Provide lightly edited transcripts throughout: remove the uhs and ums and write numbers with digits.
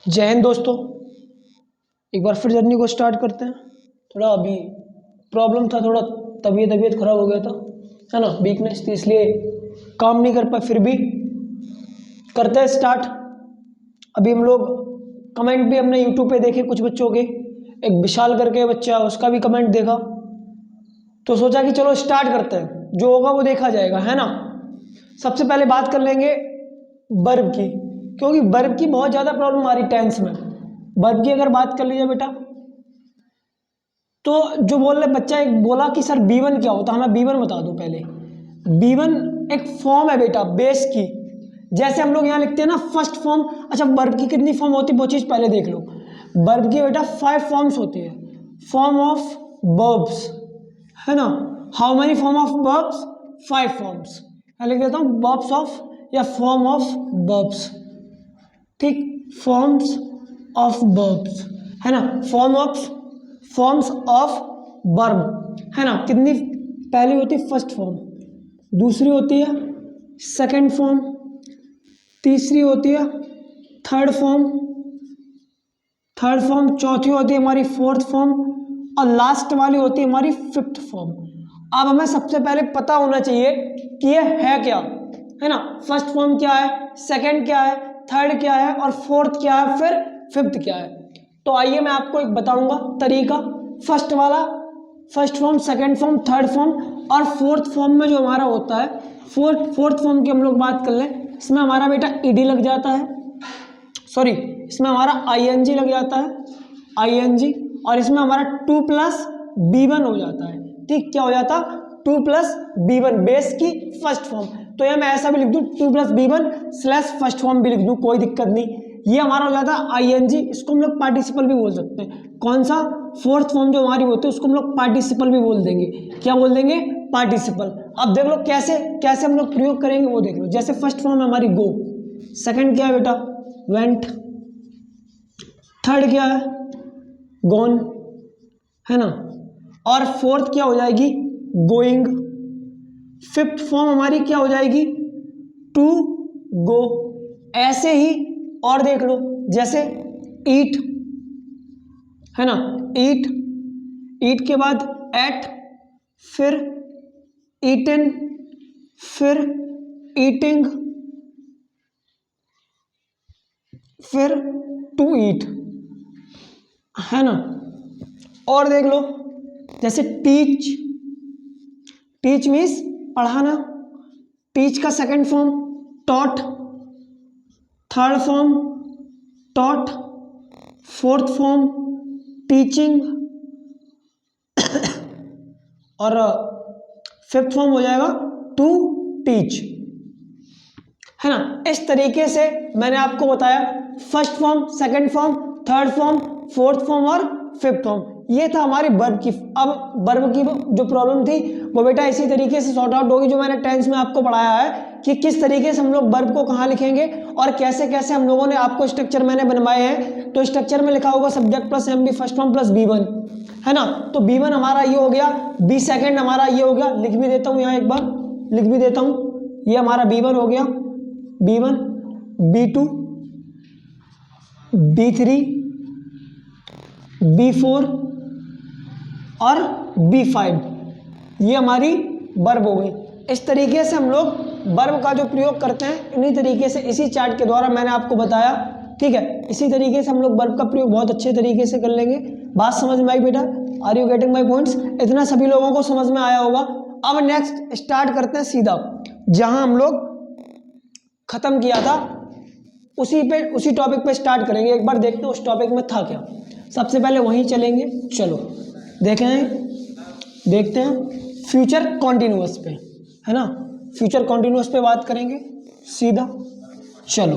जय हिंद दोस्तों, एक बार फिर जर्नी को स्टार्ट करते हैं। थोड़ा अभी प्रॉब्लम था, थोड़ा तबीयत खराब हो गया था, है ना, वीकनेस थी, इसलिए काम नहीं कर पाए। फिर भी करते हैं स्टार्ट। अभी हम लोग कमेंट भी हमने यूट्यूब पे देखे कुछ बच्चों के, एक विशाल करके बच्चा, उसका भी कमेंट देखा, तो सोचा कि चलो स्टार्ट करते हैं, जो होगा वो देखा जाएगा, है ना। सबसे पहले बात कर लेंगे वर्ब की, क्योंकि वर्ब की बहुत ज़्यादा प्रॉब्लम आ रही टेंस में। वर्ब की अगर बात कर लीजिए बेटा, तो जो बोल रहे बच्चा एक बोला कि सर B1 क्या होता है, हमें B1 बता दो पहले। B1 एक फॉर्म है बेटा बेस की, जैसे हम लोग यहाँ लिखते हैं ना फर्स्ट फॉर्म। अच्छा, वर्ब की कितनी फॉर्म होती है वो चीज़ पहले देख लो। वर्ब की बेटा 5 फॉर्म्स होती है, फॉर्म ऑफ वर्ब्स, है ना। How many form of verbs? 5 forms. मैं लिख देता हूँ वर्ब्स ऑफ या फॉर्म ऑफ वर्ब्स, ठीक, फॉर्म्स ऑफ वर्ब्स, है ना, फॉर्म्स ऑफ वर्ब, है ना। कितनी? पहली होती है फर्स्ट फॉर्म, दूसरी होती है सेकंड फॉर्म, तीसरी होती है थर्ड फॉर्म, चौथी होती है हमारी फोर्थ फॉर्म, और लास्ट वाली होती है हमारी फिफ्थ फॉर्म। अब हमें सबसे पहले पता होना चाहिए कि ये है क्या, है ना। फर्स्ट फॉर्म क्या है, सेकंड क्या है, थर्ड क्या है, और फोर्थ क्या है, फिर फिफ्थ क्या है। तो आइए मैं आपको एक बताऊंगा तरीका। फर्स्ट वाला, first form, second form, third form और फोर्थ फॉर्म में जो हमारा होता है, फोर्थ फॉर्म की हम लोग बात कर लें, इसमें हमारा बेटा ईडी लग जाता है, सॉरी, इसमें हमारा आईएनजी लग जाता है, आईएनजी, और इसमें हमारा 2+B1 हो जाता है। ठीक, क्या हो जाता? 2+B1, बेस की फर्स्ट फॉर्म। तो यह मैं ऐसा भी लिख दूं 2+B1 स्लैश फर्स्ट फॉर्म भी लिख दूं, कोई दिक्कत नहीं। ये हमारा हो जाता है आईएनजी, इसको हम लोग पार्टिसिपल भी बोल सकते हैं। कौन सा? फोर्थ फॉर्म जो हमारी होती है उसको हम लोग पार्टिसिपल भी बोल देंगे। क्या बोल देंगे? पार्टिसिपल। अब देख लो कैसे कैसे हम लोग प्रयोग करेंगे वो देख लो। जैसे फर्स्ट फॉर्म है हमारी गो, सेकंड क्या है बेटा? वेंट, थर्ड क्या है? गॉन, है ना, और फोर्थ क्या हो जाएगी? गोइंग। फिफ्थ फॉर्म हमारी क्या हो जाएगी? To go. ऐसे ही और देख लो, जैसे ईट, है ना, ईट, ईट के बाद एट, फिर ईटन, फिर ईटिंग, फिर टू ईट, है ना। और देख लो, जैसे टीच, टीच मीन्स पढ़ाना, टीच का second form taught, third form taught, fourth form teaching, और फिफ्थ फॉर्म हो जाएगा टू टीच, है ना। इस तरीके से मैंने आपको बताया first form, second form, third form, fourth form और फिफ्थ फॉर्म। ये था हमारी वर्ब की। अब वर्ब की जो प्रॉब्लम थी वो बेटा इसी तरीके से सॉर्ट आउट होगी, जो मैंने टेंस में आपको पढ़ाया है कि किस तरीके से हम लोग वर्ब को कहाँ लिखेंगे और कैसे कैसे हम लोगों ने आपको स्ट्रक्चर मैंने बनवाए हैं। तो स्ट्रक्चर में लिखा होगा subject plus MB first form plus B1, है ना। तो B1 हमारा ये हो गया, B सेकेंड हमारा ये हो गया, लिख भी देता हूँ यहाँ, एक बार लिख भी देता हूँ, ये हमारा B1 हो गया, B1, B2, B3, B4 और B5, ये हमारी वर्ब हो गई। इस तरीके से हम लोग वर्ब का जो प्रयोग करते हैं, इन्हीं तरीके से इसी चार्ट के द्वारा मैंने आपको बताया, ठीक है। इसी तरीके से हम लोग वर्ब का प्रयोग बहुत अच्छे तरीके से कर लेंगे। बात समझ में आई बेटा? Are you getting my points? इतना सभी लोगों को समझ में आया होगा। अब नेक्स्ट स्टार्ट करते हैं सीधा, जहां हम लोग खत्म किया था उसी टॉपिक पे स्टार्ट करेंगे। एक बार देखते हैं उस टॉपिक में था क्या। सबसे पहले वहीं चलेंगे, चलो देखते हैं फ्यूचर कॉन्टिन्यूअस पे, है ना। फ्यूचर कॉन्टिन्यूअस पे बात करेंगे सीधा, चलो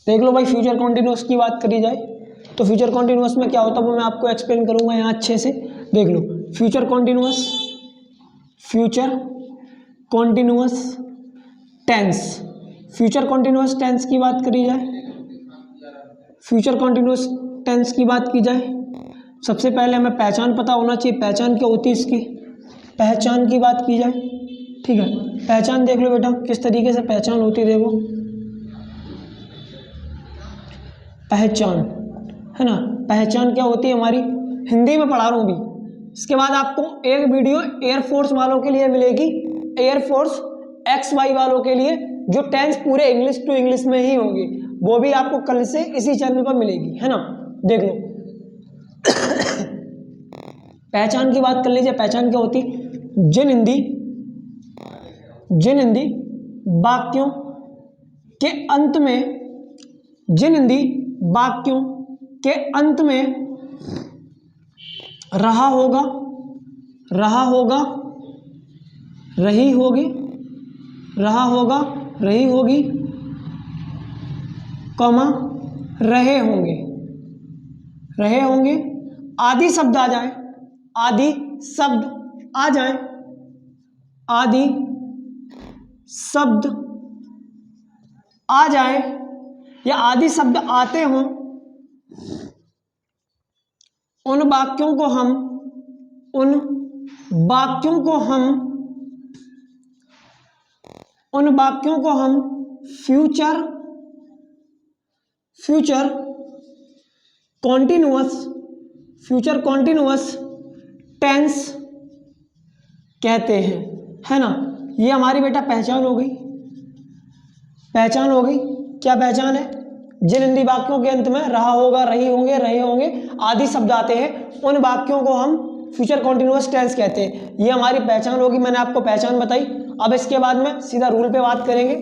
देख लो भाई। फ्यूचर कॉन्टिन्यूअस की बात करी जाए तो फ्यूचर कॉन्टिन्यूअस में क्या होता है वो मैं आपको एक्सप्लेन करूंगा यहाँ अच्छे से। देख लो future continuous tense, future continuous tense की बात करी जाए, फ्यूचर कॉन्टिन्यूअस टेंस की बात की जाए, सबसे पहले हमें पहचान पता होना चाहिए। पहचान क्या होती है इसकी? पहचान की बात की जाए, ठीक है। पहचान देख लो बेटा, किस तरीके से पहचान होती है, देखो पहचान, है ना। पहचान क्या होती है हमारी, हिंदी में पढ़ा रहा हूँ अभी। इसके बाद आपको एक वीडियो एयरफोर्स वालों के लिए मिलेगी, एयरफोर्स XY वालों के लिए, जो टेंस पूरे इंग्लिश टू इंग्लिश में ही होंगे, वो भी आपको कल से इसी चैनल पर मिलेगी, है ना। देख लो पहचान की बात कर लीजिए। पहचान क्या होती, जिन हिंदी वाक्यों के अंत में, जिन हिंदी वाक्यों के अंत में रहा होगा, रही होगी, रहा होगा, रही होगी, कॉमा रहे होंगे, आदि शब्द आ जाए, आदि शब्द आ जाए, आदि शब्द आ जाए या आदि शब्द आते हों, उन वाक्यों को हम फ्यूचर कॉन्टिन्यूअस टेंस कहते हैं, है ना। ये हमारी बेटा पहचान हो गई। क्या पहचान है, जिन हिंदी वाक्यों के अंत में रहा होगा, रही होंगे, रहे होंगे आदि शब्द आते हैं, उन वाक्यों को हम फ्यूचर कॉन्टिन्यूअस टेंस कहते हैं। ये हमारी पहचान होगी, मैंने आपको पहचान बताई। अब इसके बाद में सीधा रूल पे बात करेंगे,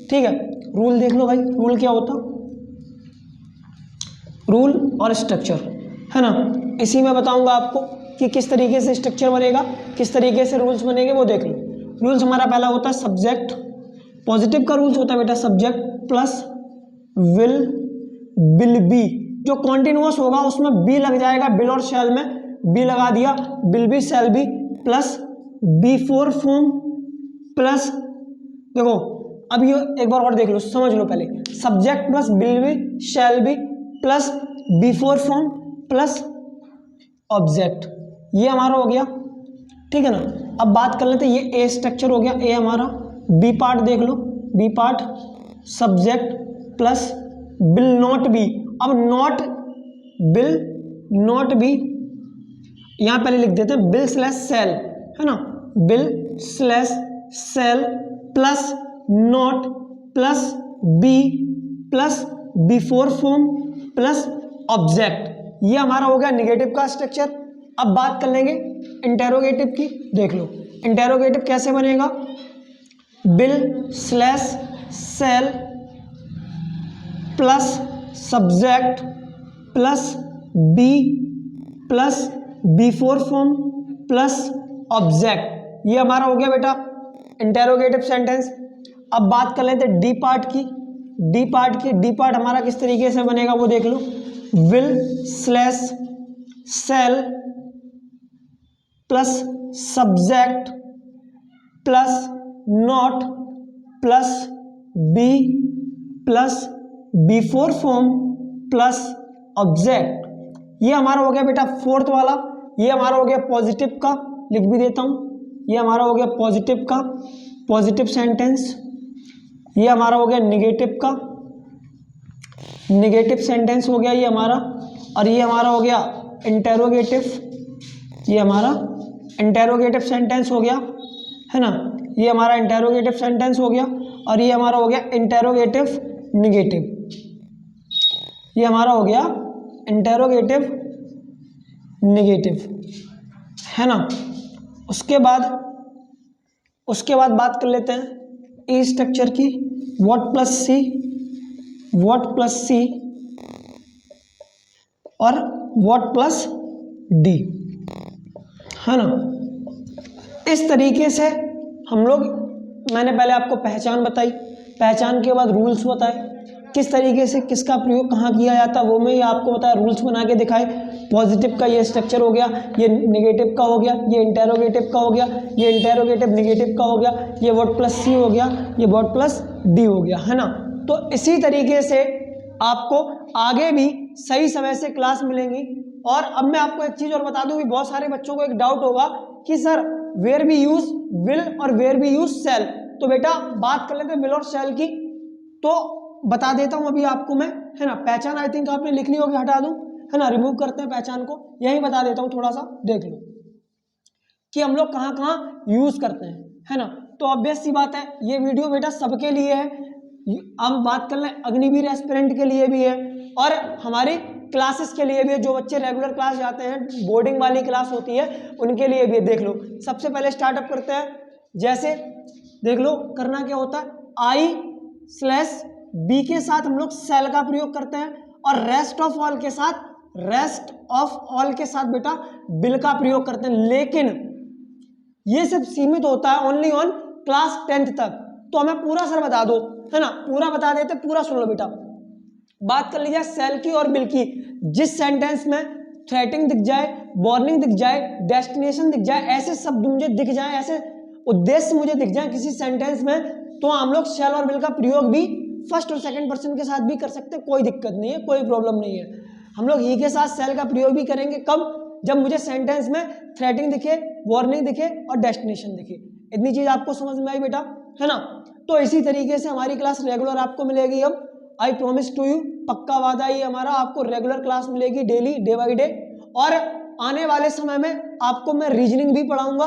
ठीक है। रूल देख लो भाई, रूल क्या होता, रूल और स्ट्रक्चर, है ना। इसी में बताऊंगा आपको कि किस तरीके से स्ट्रक्चर बनेगा, किस तरीके से रूल्स बनेंगे, वो देख लो। रूल्स हमारा पहला होता है सब्जेक्ट, पॉजिटिव का रूल्स होता है बेटा सब्जेक्ट प्लस विल बी, जो कॉन्टिन्यूअस होगा उसमें बी लग जाएगा, बिल और शैल में बी लगा दिया, will be shall be plus before form plus, देखो अब ये एक बार और देख लो, समझ लो पहले, subject plus will be shall be plus before form plus object, ये हमारा हो गया, ठीक है ना। अब बात कर लेते हैं, ये ए स्ट्रक्चर हो गया, ए हमारा। बी पार्ट देख लो, B part subject plus will not be, अब विल नॉट बी यहां पहले लिख देते हैं, बिल स्लैश सेल, है ना, will slash shall plus not plus be plus before form plus object, ये हमारा हो गया निगेटिव का स्ट्रक्चर। अब बात कर लेंगे इंटेरोगेटिव की, देख लो इंटेरोगेटिव कैसे बनेगा, will slash shall plus subject plus be plus before form plus object, ये हमारा हो गया बेटा इंटेरोगेटिव सेंटेंस। अब बात कर लेते हैं डी पार्ट की, डी पार्ट हमारा किस तरीके से बनेगा वो देख लो, will slash shall plus subject plus not plus be plus before form plus object, ये हमारा हो गया बेटा फोर्थ वाला। ये हमारा हो गया पॉजिटिव का, लिख भी देता हूं, ये हमारा हो गया पॉजिटिव का, पॉजिटिव सेंटेंस। ये हमारा हो गया निगेटिव का, निगेटिव सेंटेंस हो गया ये हमारा। और ये हमारा हो गया इंटेरोगेटिव, ये हमारा इंटेरोगेटिव सेंटेंस हो गया, है ना, ये हमारा इंटेरोगेटिव सेंटेंस हो गया। और ये हमारा हो गया इंटेरोगेटिव निगेटिव, ये हमारा हो गया इंटेरोगेटिव निगेटिव, है ना। उसके बाद बात कर लेते हैं ई स्ट्रक्चर की, व्हाट प्लस सी और व्हाट प्लस डी, है ना। इस तरीके से हम लोग, मैंने पहले आपको पहचान बताई, पहचान के बाद रूल्स बताए, किस तरीके से किसका प्रयोग कहाँ किया जाता है वो मैं आपको बताया, रूल्स बना के दिखाए। पॉजिटिव का ये स्ट्रक्चर हो गया, ये निगेटिव का हो गया, ये इंटेरोगेटिव का हो गया, ये इंटेरोगेटिव निगेटिव का हो गया, ये व्हाट प्लस सी हो गया, ये व्हाट प्लस डी हो गया, है ना। तो इसी तरीके से आपको आगे भी सही समय से क्लास मिलेंगी। और अब मैं आपको एक चीज़ और बता दूं कि बहुत सारे बच्चों को एक डाउट होगा कि sir where we use will और वेयर वी यूज सेल, तो बेटा बात कर लेते हैं विल और शैल की। तो बता देता हूं अभी आपको मैं, है ना। पहचान आई थिंक आपने लिख ली होगी, हटा दूं, है ना, रिमूव करते हैं पहचान को। यही बता देता हूं, थोड़ा सा देख लो कि हम लोग कहाँ कहाँ यूज करते हैं, है ना। तो ऑब्वियस सी बात है ये वीडियो बेटा सबके लिए है। हम बात कर लें अग्निवीर एस्पिरेंट के लिए भी है और हमारी क्लासेस के लिए भी है। जो बच्चे रेगुलर क्लास जाते हैं, बोर्डिंग वाली क्लास होती है, उनके लिए भी है। देख लो सबसे पहले स्टार्टअप करते हैं। जैसे देख लो करना क्या होता है, I/B के साथ हम लोग सेल का प्रयोग करते हैं और रेस्ट ऑफ ऑल के साथ बेटा बिल का प्रयोग करते हैं। लेकिन ये सब सीमित होता है ओनली ऑन क्लास 10th तक। तो हमें पूरा सर बता दो, है ना, पूरा बता देते, पूरा सुन लो बेटा। बात कर लीजिए सेल की और बिल की। जिस सेंटेंस में थ्रेटिंग दिख जाए, वार्निंग दिख जाए, डेस्टिनेशन दिख जाए, ऐसे शब्द मुझे दिख जाए, ऐसे उद्देश्य मुझे दिख जाए किसी सेंटेंस में, तो हम लोग सेल और बिल का प्रयोग भी फर्स्ट और सेकंड पर्सन के साथ भी कर सकते हैं। कोई दिक्कत नहीं है, कोई प्रॉब्लम नहीं है। हम लोग ही के साथ सेल का प्रयोग भी करेंगे कब, जब मुझे सेंटेंस में थ्रेटिंग दिखे, वार्निंग दिखे और डेस्टिनेशन दिखे। इतनी चीज आपको समझ में आई बेटा, है ना। तो इसी तरीके से हमारी क्लास रेगुलर आपको मिलेगी। अब आई प्रॉमिस टू यू, पक्का वादा ही हमारा, आपको रेगुलर क्लास मिलेगी डेली, डे बाई डे। और आने वाले समय में आपको मैं रीजनिंग भी पढ़ाऊंगा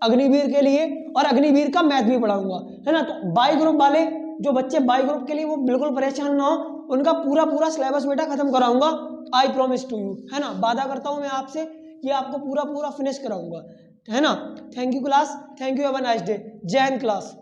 अग्निवीर के लिए और अग्निवीर का मैथ भी पढ़ाऊंगा, है ना। तो बाई ग्रुप वाले जो बच्चे बाई ग्रुप के लिए, वो बिल्कुल परेशान ना हो, उनका पूरा पूरा सिलेबस बेटा खत्म कराऊंगा। आई प्रॉमिस टू यू, है ना, वादा करता हूं मैं आपसे कि आपको पूरा पूरा फिनिश कराऊंगा, है ना। Thank you class, thank you, have a nice day. जय हिंद क्लास।